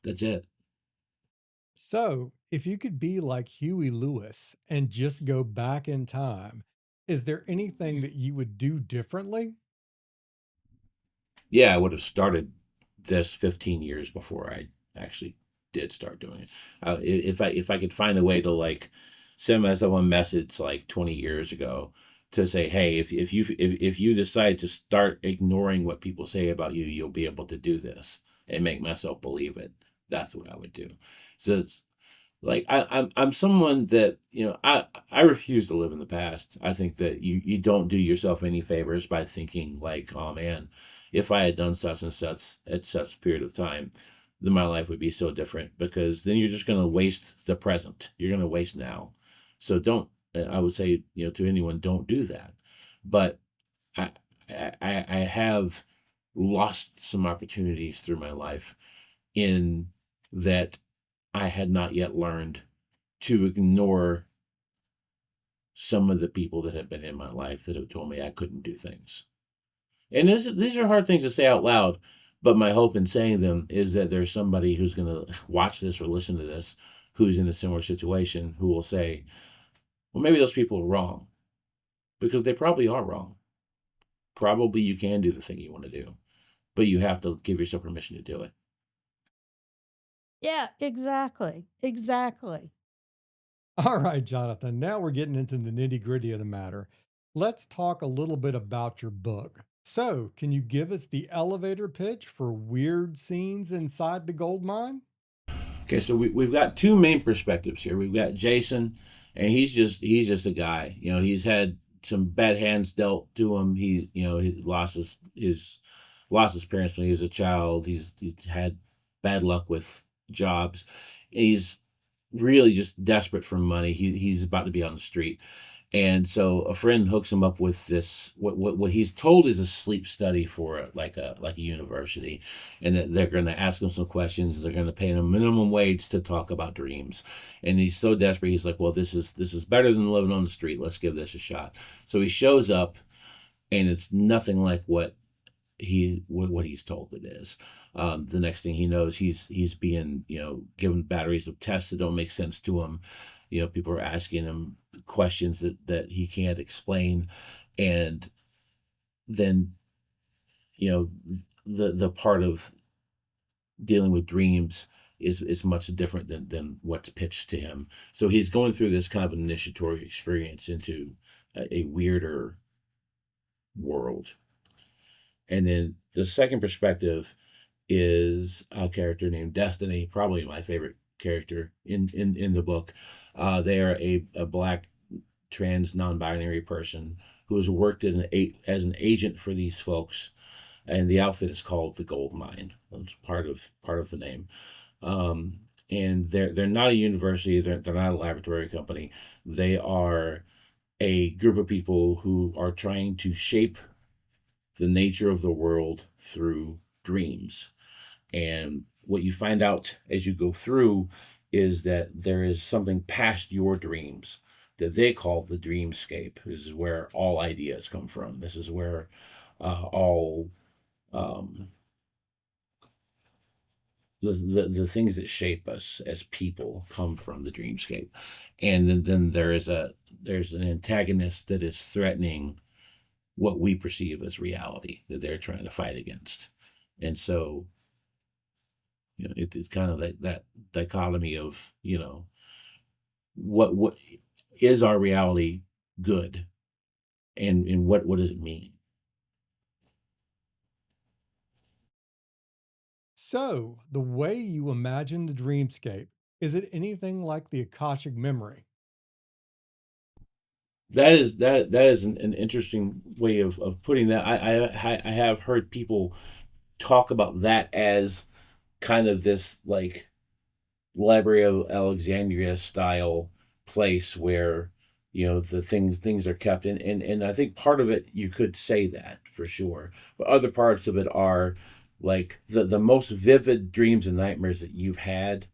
S2: That's it.
S3: So, if you could be like Huey Lewis and just go back in time, is there anything that you would do differently?
S2: Yeah, I would have started this 15 years before I actually did start doing it. If I could find a way to, like, send myself a message like 20 years ago to say, hey, if you decide to start ignoring what people say about you, you'll be able to do this, and make myself believe it. That's what I would do. So it's like I'm someone that, I refuse to live in the past. I think that you don't do yourself any favors by thinking like, oh man, if I had done such and such at such a period of time, then my life would be so different, because then you're just going to waste the present. You're going to waste now. So don't, I would say, to anyone, don't do that. But I I have lost some opportunities through my life, in that I had not yet learned to ignore some of the people that have been in my life that have told me I couldn't do things. And these are hard things to say out loud, but my hope in saying them is that there's somebody who's going to watch this or listen to this who's in a similar situation, who will say, well, maybe those people are wrong, because they probably are wrong. Probably you can do the thing you want to do, but you have to give yourself permission to do it.
S1: Yeah, exactly. Exactly.
S3: All right, Jonathan, now we're getting into the nitty gritty of the matter. Let's talk a little bit about your book. So, can you give us the elevator pitch for Weird Scenes Inside the Gold Mine?
S2: Okay, so we've got two main perspectives here. We've got Jason, and he's just a guy. He's had some bad hands dealt to him. He lost his parents when he was a child. He's had bad luck with jobs. He's really just desperate for money. He's about to be on the street. And so a friend hooks him up with this, what he's told is a sleep study for like a university, and that they're going to ask him some questions. They're going to pay him a minimum wage to talk about dreams, and he's so desperate. He's like, well, this is better than living on the street. Let's give this a shot. So he shows up, and it's nothing like what he's told it is. The next thing he knows, he's being, given batteries of tests that don't make sense to him. People are asking him questions that he can't explain, and then you know the part of dealing with dreams is much different than what's pitched to him. So he's going through this kind of initiatory experience into a weirder world. And then the second perspective is a character named Destiny, probably my favorite character in the book. They are a black trans non-binary person who has worked as an agent for these folks, and the outfit is called the Gold Mine. That's part of the name. Um, and they're not a university. They're not a laboratory company. They are a group of people who are trying to shape the nature of the world through dreams. And what you find out as you go through is that there is something past your dreams that they call the dreamscape. This is where all ideas come from. This is where all um, the things that shape us as people come from the dreamscape. And then there's an antagonist that is threatening what we perceive as reality that they're trying to fight against. And so it's kind of that dichotomy of what is our reality good, and what does it mean.
S3: So, the way you imagine the dreamscape, is it anything like the Akashic memory?
S2: That is an interesting way of putting that. I have heard people talk about that as kind of this like Library of Alexandria style place where the things are kept, and I think part of it you could say that for sure, but other parts of it are like the most vivid dreams and nightmares that you've had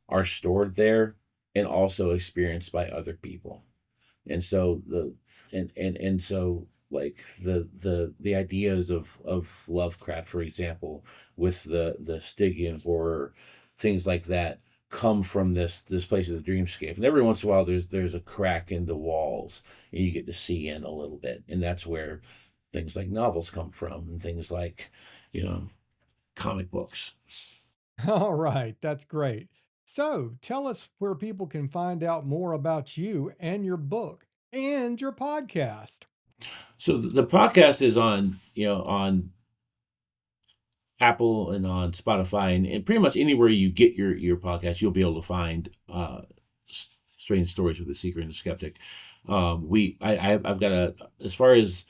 S2: are stored there and also experienced by other people. And so and so like the ideas of Lovecraft, for example, with the Stygian horror, things like that, come from this place of the dreamscape. And every once in a while there's a crack in the walls and you get to see in a little bit, and that's where things like novels come from, and things like you know comic books.
S3: All right, that's great. So, tell us where people can find out more about you and your book and your podcast.
S2: So the podcast is on Apple and on Spotify, and pretty much anywhere you get your podcast, you'll be able to find Strange Stories with the Seeker and the Skeptic. I've got as far as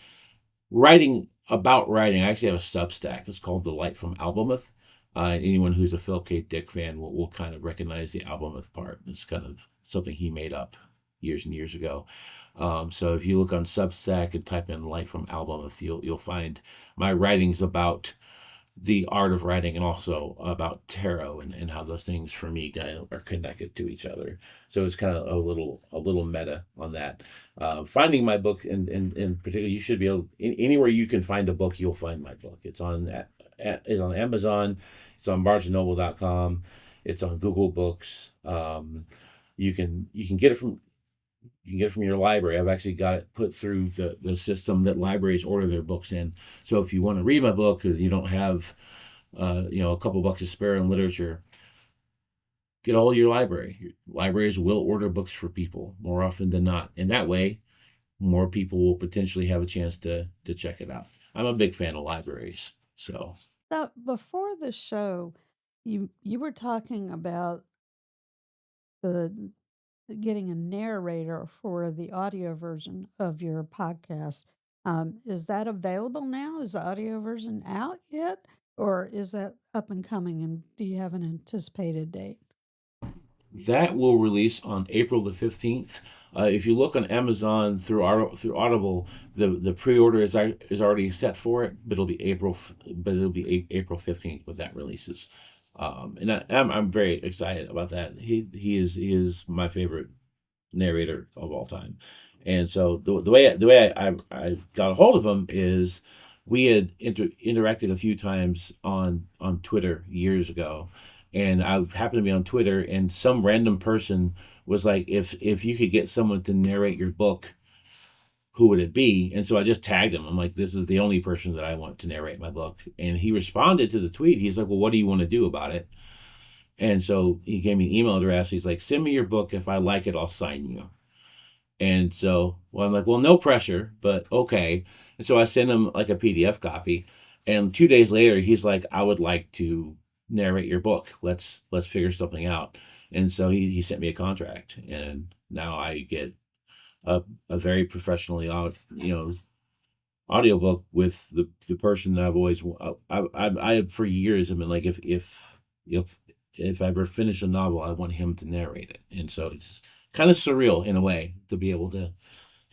S2: writing, I actually have a Substack. It's called The Light from Albemuth. Anyone who's a Philip K. Dick fan will kind of recognize the Albemuth part. It's kind of something he made up years and years ago. So if you look on Substack and type in Light from Albemuth, you'll find my writings about the art of writing, and also about tarot, and how those things for me kind of are connected to each other. So it's kind of a little meta on that. Finding my book in particular, you should be able anywhere you can find a book, you'll find my book. It's on Amazon, it's on BarnesandNoble.com, it's on Google Books. You can get it from your library. I've actually got it put through the system that libraries order their books in. So if you want to read my book, or you don't have a couple bucks to spare in literature, get all your library. Libraries will order books for people more often than not, and that way, more people will potentially have a chance to check it out. I'm a big fan of libraries, so.
S1: Now, before the show, you were talking about the getting a narrator for the audio version of your podcast. Is that available now? Is the audio version out yet? Or is that up and coming? And do you have an anticipated date?
S2: That will release on April the 15th. If you look on Amazon through Audible, the pre-order is already set for it, but it'll be April 15th when that releases. And I'm very excited about that. He is my favorite narrator of all time, and so the way I got a hold of him is we had interacted a few times on Twitter years ago, and I happened to be on Twitter, and some random person was like, if you could get someone to narrate your book, who would it be? And so I just tagged him. I'm like, this is the only person that I want to narrate my book. And he responded to the tweet. He's like, well, what do you want to do about it? And so he gave me an email address. He's like, send me your book. If I like it, I'll sign you. And so, well, I'm like, well, no pressure, but okay. And so I sent him like a PDF copy. And 2 days later, he's like, I would like to narrate your book. Let's figure something out. And so he sent me a contract, and now I get a, a very professionally audiobook with the person that I've always I for years have been like, if if I ever finish a novel, I want him to narrate it. And so it's kind of surreal in a way to be able to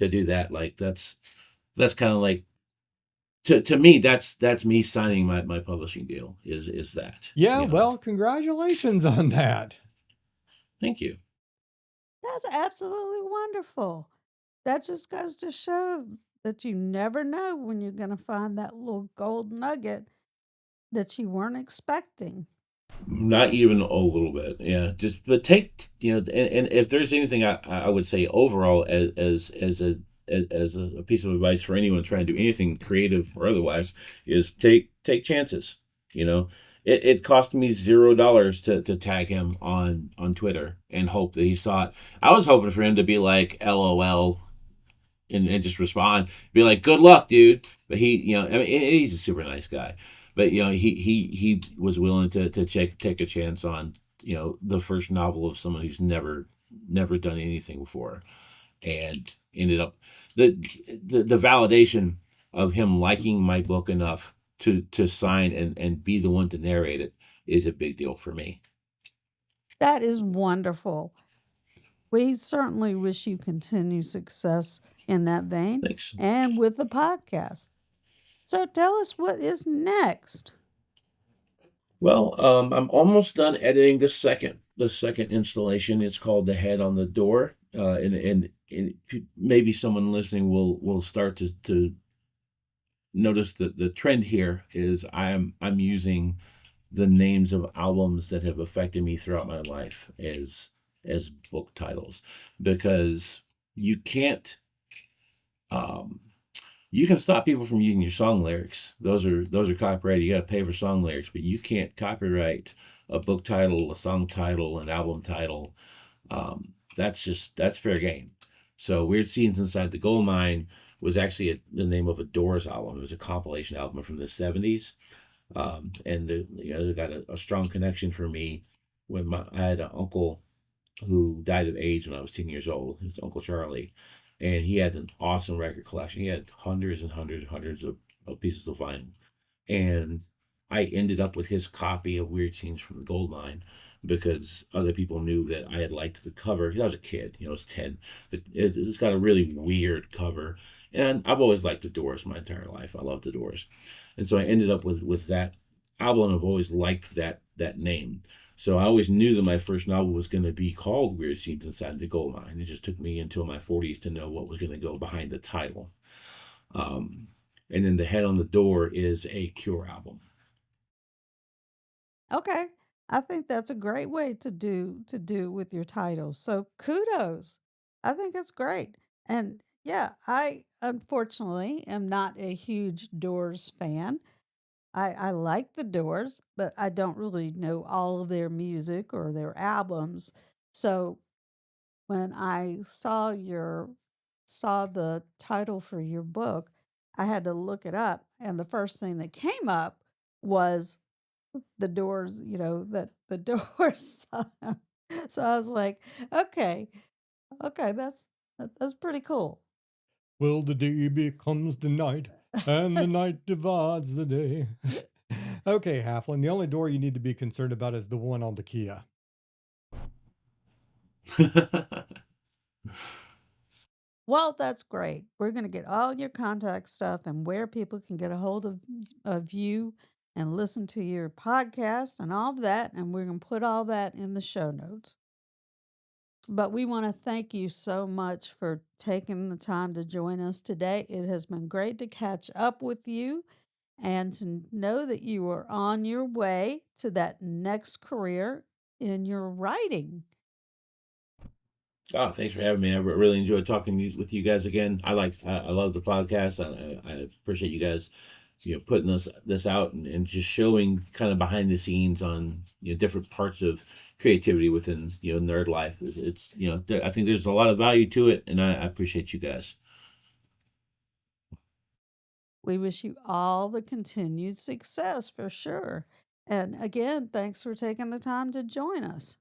S2: do that. Like that's kind of like, to me, that's me signing my publishing deal, is that,
S3: Yeah,
S2: you know.
S3: well, congratulations on that.
S2: Thank you.
S1: That's absolutely wonderful. That just goes to show that you never know when you're going to find that little gold nugget that you weren't expecting.
S2: Not even a little bit. Yeah, just but take, and if there's anything I would say overall, as a piece of advice for anyone trying to do anything creative or otherwise, is take chances. You know, it cost me $0 to tag him on Twitter and hope that he saw it. I was hoping for him to be like LOL, and just respond, be like, "Good luck, dude." But he, I mean, he's a super nice guy. But he was willing to take a chance on, the first novel of someone who's never done anything before, and ended up, the the validation of him liking my book enough to sign and be the one to narrate it is a big deal for me.
S1: That is wonderful. We certainly wish you continued success in that vein
S2: Thanks.
S1: and with the podcast. So tell us what is next.
S2: Well, I'm almost done editing the second installation. It's called "The Head on the Door," and maybe someone listening will start to notice that the trend here is I'm using the names of albums that have affected me throughout my life as book titles, because you can't um, you can stop people from using your song lyrics. Those are copyrighted. You got to pay for song lyrics, but you can't copyright a book title, a song title, an album title. That's fair game. So Weird Scenes Inside the Gold Mine was actually the name of a Doors album. It was a compilation album from the '70s, and they got a strong connection for me when I had an uncle who died of AIDS when I was 10 years old. His Uncle Charlie. And he had an awesome record collection. He had hundreds and hundreds and hundreds of pieces of vinyl. And I ended up with his copy of Weird Scenes from the Gold Mine because other people knew that I had liked the cover. I was a kid, I was 10. It's got a really weird cover. And I've always liked the Doors my entire life. I love the Doors. And so I ended up with that album. I've always liked that name. So I always knew that my first novel was going to be called Weird Scenes Inside the Gold Mine. It just took me until my 40s to know what was going to go behind the title. Um, and then The Head on the Door is a Cure album.
S1: Okay. I think that's a great way to do with your titles. So kudos. I think it's great. And yeah, I unfortunately am not a huge Doors fan. I like the Doors, but I don't really know all of their music or their albums. So when I saw the title for your book, I had to look it up, and the first thing that came up was the Doors, that the Doors song. So I was like, okay, okay, that's pretty cool.
S3: Well, the day becomes the night, and the night divides the day. Okay, Halfling, the only door you need to be concerned about is the one on the Kia.
S1: Well, that's great. We're going to get all your contact stuff and where people can get a hold of you and listen to your podcast and all of that. And we're going to put all that in the show notes. But we want to thank you so much for taking the time to join us today. It has been great to catch up with you and to know that you are on your way to that next career in your writing.
S2: Oh, thanks for having me. I really enjoyed talking with you guys again. I love the podcast. I appreciate you guys, putting this out and just showing kind of behind the scenes on different parts of creativity within nerd life. It's I think there's a lot of value to it, and I appreciate you guys.
S1: We wish you all the continued success for sure. And again, thanks for taking the time to join us.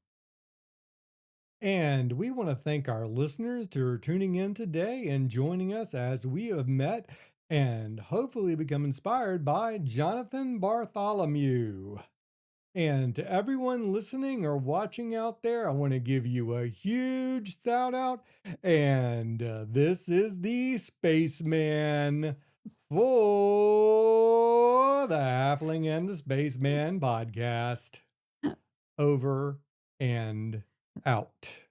S3: And we want to thank our listeners for tuning in today and joining us as we have met and hopefully become inspired by Jonathan Bartholomew. And to everyone listening or watching out there, I want to give you a huge shout out. And this is the Spaceman for the Halfling and the Spaceman podcast. Over and out.